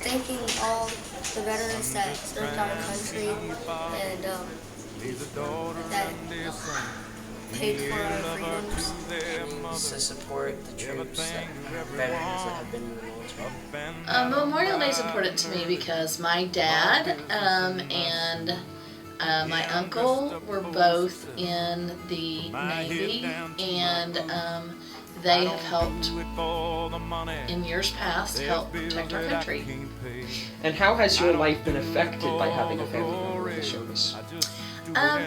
thanking all the veterans that served our country and that paid for our freedoms. To support the troops, veterans that have been in the military. Memorial Day is important to me because my dad and my uncle were both in the Navy, and they have helped in years past help protect our country. And how has your life been affected by having a family member in the service?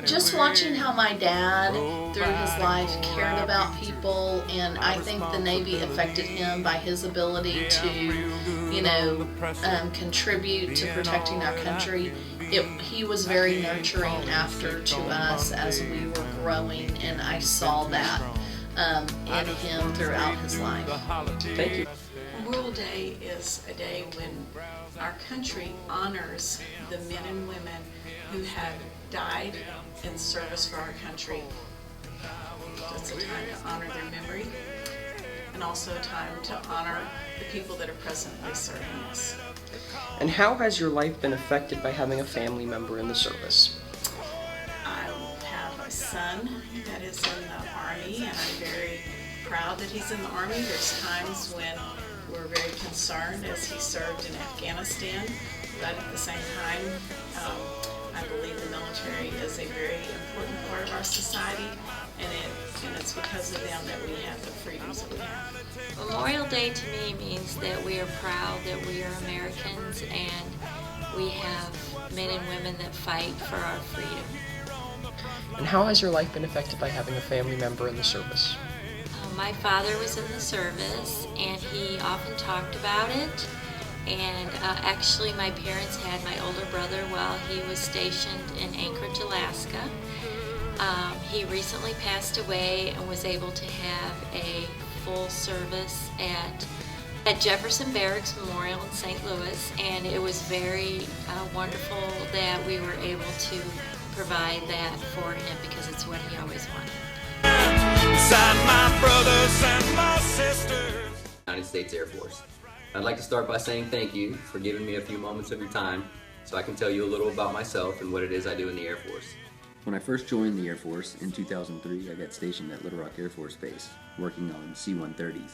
Just watching how my dad, through his life, cared about people, and I think the Navy affected him by his ability to, contribute to protecting our country. He was very nurturing to us as we were growing, and I saw that in him throughout his life. Thank you. Memorial Day is a day when our country honors the men and women who have died in service for our country. It's a time to honor their memory and also a time to honor the people that are presently serving us. And how has your life been affected by having a family member in the service? I have a son that is in the Army, and I'm very proud that he's in the Army. There's times when we're very concerned as he served in Afghanistan, but at the same time, I believe the military is a very important part of our society, and it's because of them that we have the freedoms that we have. Memorial Day to me means that we are proud that we are Americans and we have men and women that fight for our freedom. And how has your life been affected by having a family member in the service? My father was in the service and he often talked about it. And actually my parents had my older brother while he was stationed in Anchorage, Alaska. He recently passed away and was able to have a full service at Jefferson Barracks Memorial in St. Louis, and it was very wonderful that we were able to provide that for him because it's what he always wanted. Beside my brothers and my sisters. United States Air Force. I'd like to start by saying thank you for giving me a few moments of your time so I can tell you a little about myself and what it is I do in the Air Force. When I first joined the Air Force in 2003, I got stationed at Little Rock Air Force Base, working on C-130s.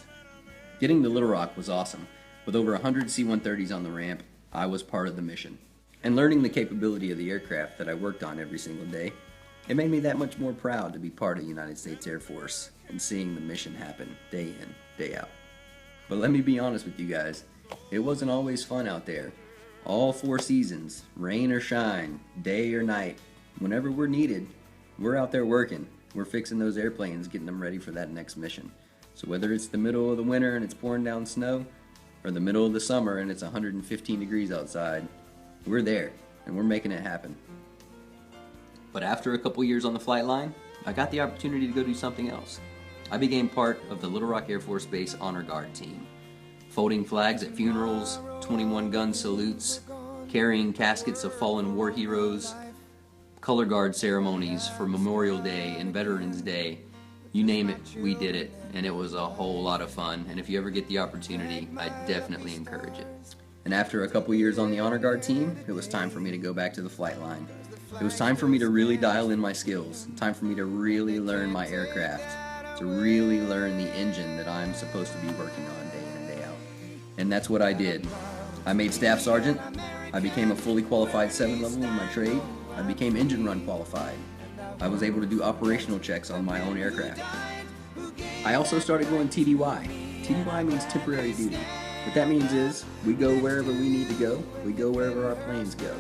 Getting to Little Rock was awesome. With over 100 C-130s on the ramp, I was part of the mission. And learning the capability of the aircraft that I worked on every single day, it made me that much more proud to be part of the United States Air Force and seeing the mission happen day in, day out. But let me be honest with you guys, it wasn't always fun out there. All 4 seasons, rain or shine, day or night, whenever we're needed, we're out there working. We're fixing those airplanes, getting them ready for that next mission. So whether it's the middle of the winter and it's pouring down snow, or the middle of the summer and it's 115 degrees outside, we're there, and we're making it happen. But after a couple years on the flight line, I got the opportunity to go do something else. I became part of the Little Rock Air Force Base Honor Guard team, folding flags at funerals, 21-gun salutes, carrying caskets of fallen war heroes, color guard ceremonies for Memorial Day and Veterans Day. You name it, we did it, and it was a whole lot of fun, and if you ever get the opportunity, I definitely encourage it. And after a couple years on the Honor Guard team, it was time for me to go back to the flight line. It was time for me to really dial in my skills, time for me to really learn my aircraft, to really learn the engine that I'm supposed to be working on day in and day out. And that's what I did. I made Staff Sergeant, I became a fully qualified 7 level in my trade, I became engine run qualified. I was able to do operational checks on my own aircraft. I also started going TDY. TDY means temporary duty. What that means is, we go wherever we need to go, we go wherever our planes go.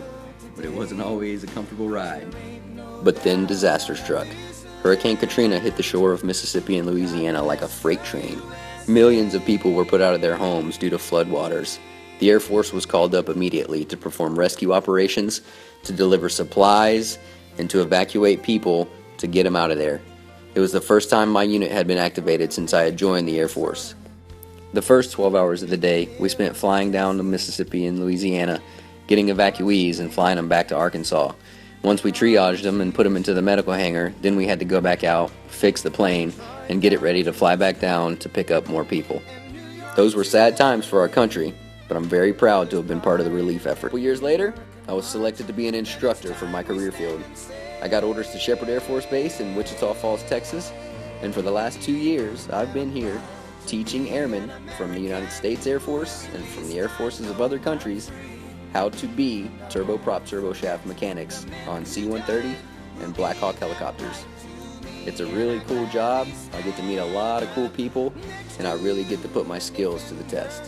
But it wasn't always a comfortable ride. But then disaster struck. Hurricane Katrina hit the shore of Mississippi and Louisiana like a freight train. Millions of people were put out of their homes due to floodwaters. The Air Force was called up immediately to perform rescue operations, to deliver supplies, and to evacuate people to get them out of there. It was the first time my unit had been activated since I had joined the Air Force. The first 12 hours of the day, we spent flying down to Mississippi and Louisiana, getting evacuees and flying them back to Arkansas. Once we triaged them and put them into the medical hangar, then we had to go back out, fix the plane, and get it ready to fly back down to pick up more people. Those were sad times for our country, but I'm very proud to have been part of the relief effort. A couple years later, I was selected to be an instructor for my career field. I got orders to Shepherd Air Force Base in Wichita Falls, Texas, and for the last 2 years, I've been here teaching airmen from the United States Air Force and from the Air Forces of other countries how to be turboprop turboshaft mechanics on C-130 and Black Hawk helicopters. It's a really cool job. I get to meet a lot of cool people, and I really get to put my skills to the test.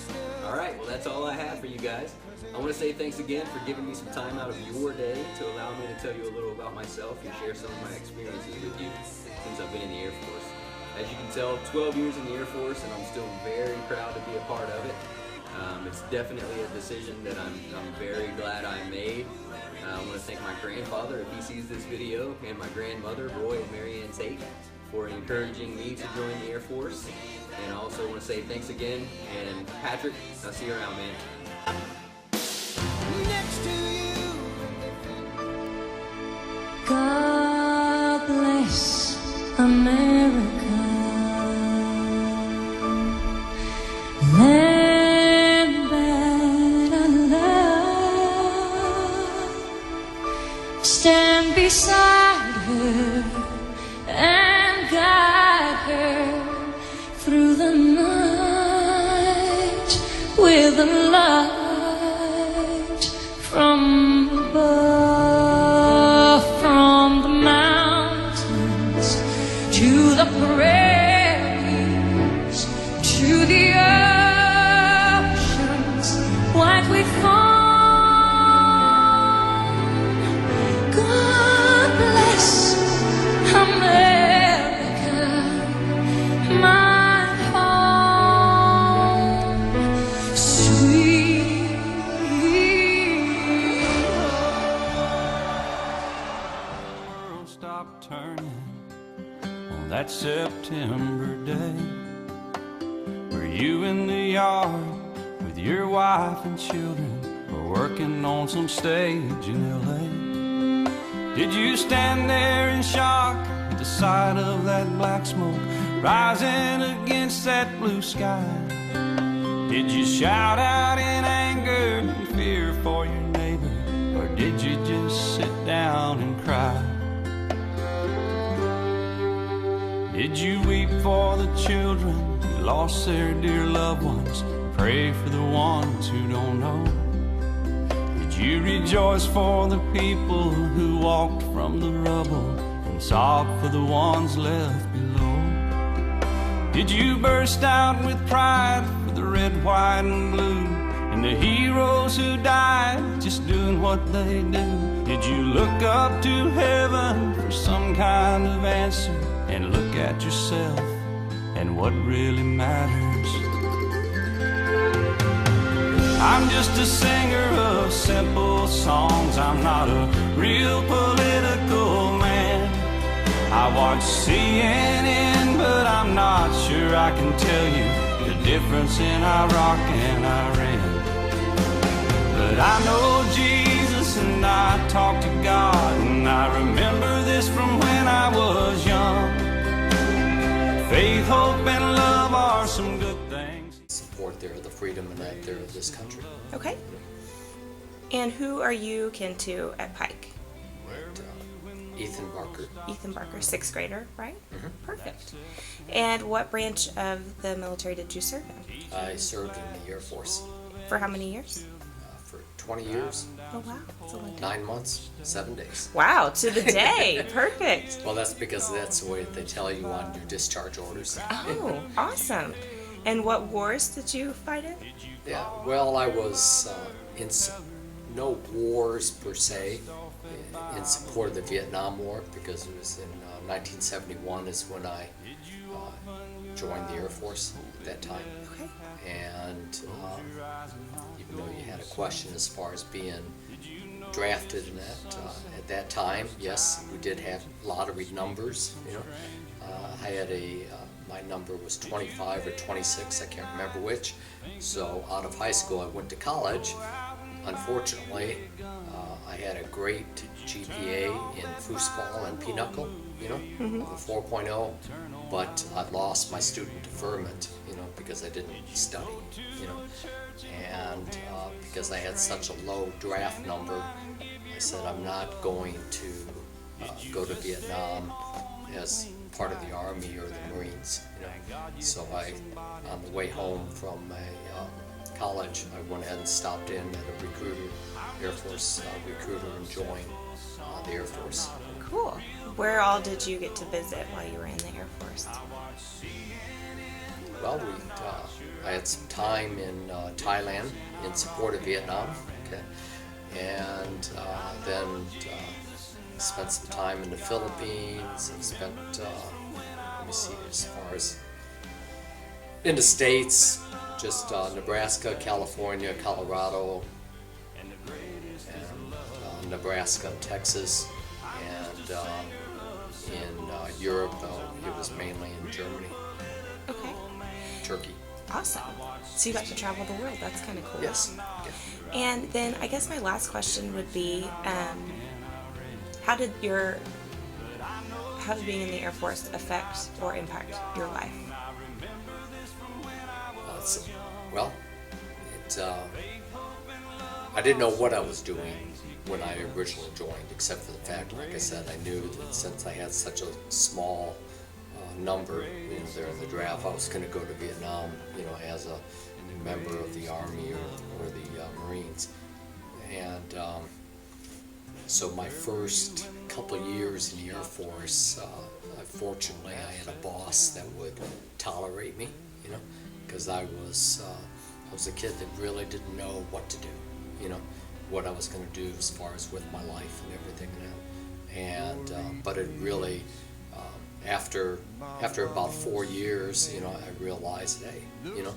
All right, well, that's all I have for you guys. I want to say thanks again for giving me some time out of your day to allow me to tell you a little about myself and share some of my experiences with you since I've been in the Air Force. As you can tell, 12 years in the Air Force, and I'm still very proud to be a part of it. It's definitely a decision that I'm very glad I made. I want to thank my grandfather, if he sees this video, and my grandmother, Roy and Marianne Tate, for encouraging me to join the Air Force. And I also want to say thanks again, and Patrick, I'll see you around, man. God bless America, land that I love. Stand beside her and guide her through the night with a light from above, from the mountains to the prairies, to the oceans, white with foam. God bless America, my home, sweet. World stopped turning on that September day. Were you in the yard with your wife and children, or working on some stage in LA? Did you stand there in shock at the sight of that black smoke rising against that blue sky? Did you shout out in anger and fear for your neighbor, or did you just sit down and cry? Did you weep for the children who lost their dear loved ones, pray for the ones who don't know? Did you rejoice for the people who walked from the rubble and sob for the ones left below? Did you burst out with pride for the red, white, and blue, and the heroes who died just doing what they do? Did you look up to heaven for some kind of answer, and look at yourself and what really matters? I'm just a singer of simple songs. I'm not a real political man. I watch CNN, but I'm not sure I can tell you the difference in Iraq and Iran. But I know Jesus and I talk to God, and I remember this from when I was young. Faith, hope, and love are some good things. Support there the freedom and that there of this country. Okay. And who are you kin to at Pike? Ethan Barker. Ethan Barker, 6th grader, right? Mm-hmm. Perfect. And what branch of the military did you serve in? I served in the Air Force For how many years? for 20 years, Oh, wow. That's a long time. 9 months, 7 days. Wow, to the day. Perfect. Well, that's because that's the way they tell you on your discharge orders. Oh, awesome. And what wars did you fight in? Yeah, well, I was in no wars per se, in support of the Vietnam War, because it was in 1971 is when I joined the Air Force at that time. Okay. And even though you had a question as far as being drafted in that, at that time, yes, we did have lottery numbers, you know. I had my number was 25 or 26, I can't remember which. So out of high school I went to college. Unfortunately, I I had a great GPA in foosball and pinochle, you know, of a 4.0, but I lost my student deferment, you know, because I didn't study, you know, and because I had such a low draft number, I said I'm not going to go to Vietnam as part of the Army or the Marines, you know. So on the way home from college, I went ahead and stopped in at a recruiter, Air Force recruiter, and joined the Air Force. Cool. Where all did you get to visit while you were in the Air Force? Well, I had some time in Thailand in support of Vietnam, okay, and then spent some time in the Philippines, and spent, let me see, as far as in the States, just Nebraska, California, Colorado, and Nebraska, Texas, and in Europe, it was mainly in Germany. Okay. Turkey. Awesome. So you got to travel the world. That's kind of cool. Yes. Yeah. And then I guess my last question would be, how did being in the Air Force affect or impact your life? Well, I didn't know what I was doing when I originally joined, except for the fact, like I said, I knew that since I had such a small number, you know, there in the draft, I was going to go to Vietnam, you know, as a member of the Army or the Marines. And so my first couple of years in the Air Force, fortunately, I had a boss that would tolerate me, you know, because I was a kid that really didn't know what to do, you know, what I was going to do as far as with my life and everything. And but it really, after about 4 years, you know, I realized, hey, you know,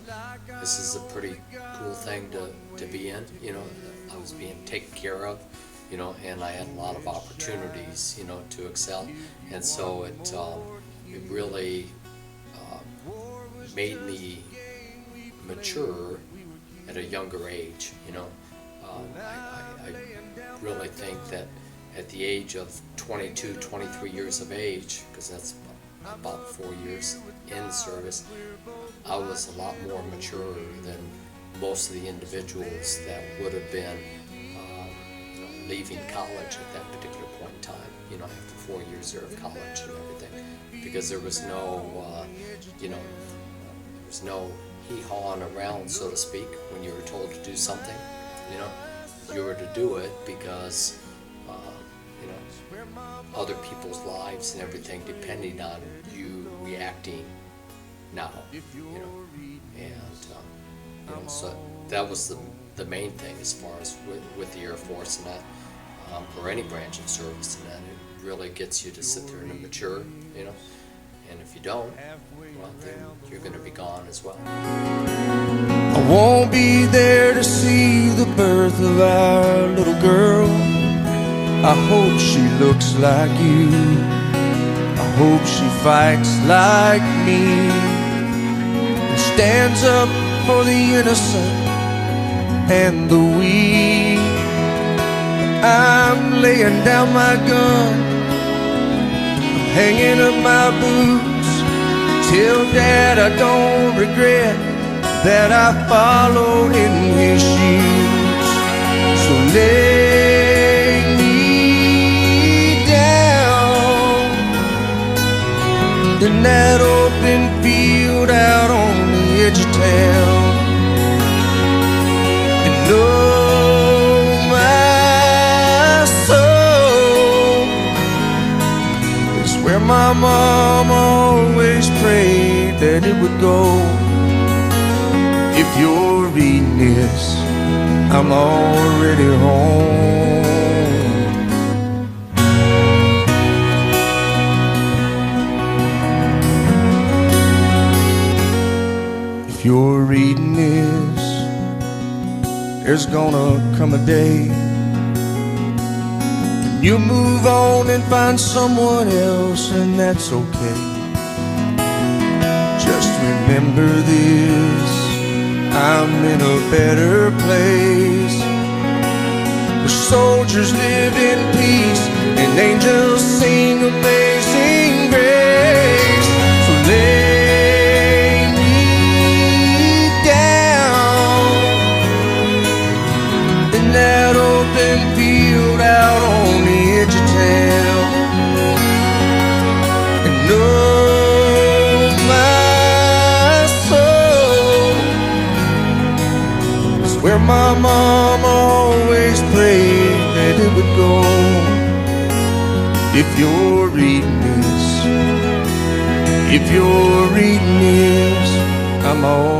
this is a pretty cool thing to be in. You know, I was being taken care of, you know, and I had a lot of opportunities, you know, to excel, and so it really made me mature at a younger age. You know, I really think that at the age of 22, 23 years of age, because that's about 4 years in service, I was a lot more mature than most of the individuals that would have been you know, leaving college at that particular point in time, you know, after 4 years there of college and everything, because there was no, you know, there was no hee-hawing around, so to speak, when you were told to do something. You know, you were to do it because you know, other people's lives and everything depending on you reacting now, you know, and you know, so that was the main thing as far as with the Air Force, and that or any branch of service, and that it really gets you to sit there and mature, you know, and if you don't, well, then you're going to be gone as well. I won't be there to see the birth of our little girl. I hope she looks like you. I hope she fights like me and stands up for the innocent and the weak. I'm laying down my gun, I'm hanging up my boots. Tell Dad I don't regret that I followed in his shoes. So lay me down in that open field out on the edge of town, and oh my soul is where my mom always prayed that it would go. If you're reading this, I'm already home. If you're reading this, there's gonna come a day when you move on and find someone else, and that's okay. Just remember this, I'm in a better place. There's soldiers live in peace, and angels sing amazing grace. So lay me down in that open field out on the edge of town, and know my soul is where my mama always prayed that it would go. If you're reading this, if you're reading this, I'm all